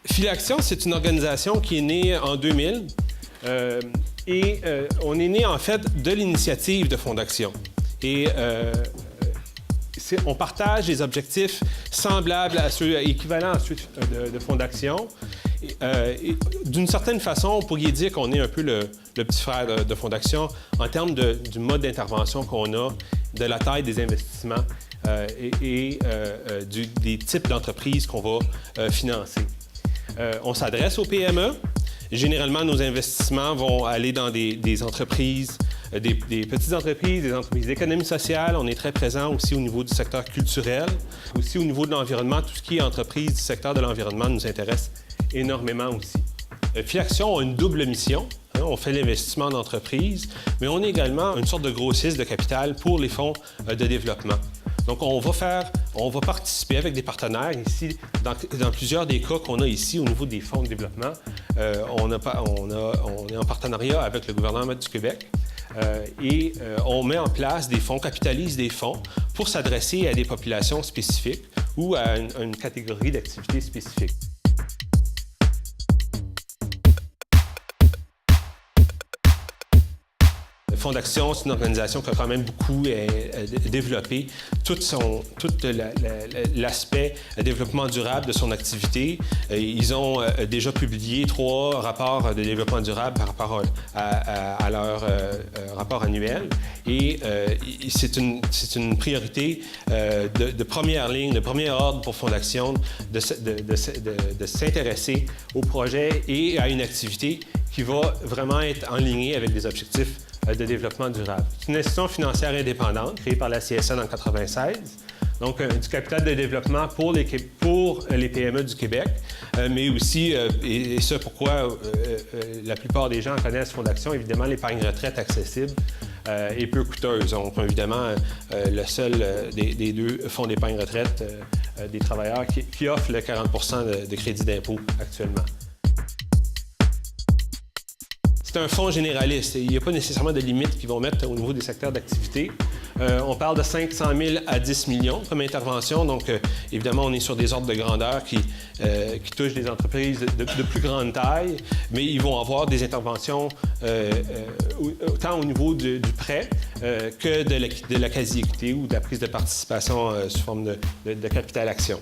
Filaction, c'est une organisation qui est née en 2000 on est né en fait de l'initiative de Fondaction. On partage des objectifs semblables à ceux, équivalents à ceux de Fondaction. D'une certaine façon, on pourrait dire qu'on est un peu le petit frère de Fondaction en termes du mode d'intervention qu'on a, de la taille des investissements des types d'entreprises qu'on va financer. On s'adresse aux PME. Généralement, nos investissements vont aller dans des entreprises, des petites entreprises, des entreprises d'économie sociale. On est très présent aussi au niveau du secteur culturel. Aussi au niveau de l'environnement, tout ce qui est entreprise du secteur de l'environnement nous intéresse énormément aussi. Filaction a une double mission. On fait l'investissement en entreprise, mais on est également une sorte de grossiste de capital pour les fonds de développement. Donc, on va participer avec des partenaires ici, dans plusieurs des cas qu'on a ici au niveau des fonds de développement. On est en partenariat avec le gouvernement du Québec on met en place des fonds, capitalise des fonds pour s'adresser à des populations spécifiques ou à une catégorie d'activités spécifiques. Fondaction, c'est une organisation qui a quand même beaucoup développé tout l'aspect développement durable de son activité. Ils ont déjà publié 3 rapports de développement durable par rapport à leur rapport annuel. C'est une priorité de première ligne, de premier ordre pour Fondaction de s'intéresser au projet et à une activité qui va vraiment être en ligne avec des objectifs de développement durable. C'est une institution financière indépendante créée par la CSN en 1996, donc du capital de développement pour les PME du Québec, mais aussi, et ce pourquoi la plupart des gens connaissent Fondaction, évidemment l'épargne retraite accessible et peu coûteuse. Donc évidemment, le seul des deux fonds d'épargne retraite des travailleurs qui offre le 40 % de crédit d'impôt actuellement. C'est un fonds généraliste. Il n'y a pas nécessairement de limites qu'ils vont mettre au niveau des secteurs d'activité. On parle de 500 000 à 10 millions comme intervention. Donc, évidemment, on est sur des ordres de grandeur qui touchent des entreprises de plus grande taille, mais ils vont avoir des interventions autant au niveau du prêt que de la quasi-équité ou de la prise de participation sous forme de capital action.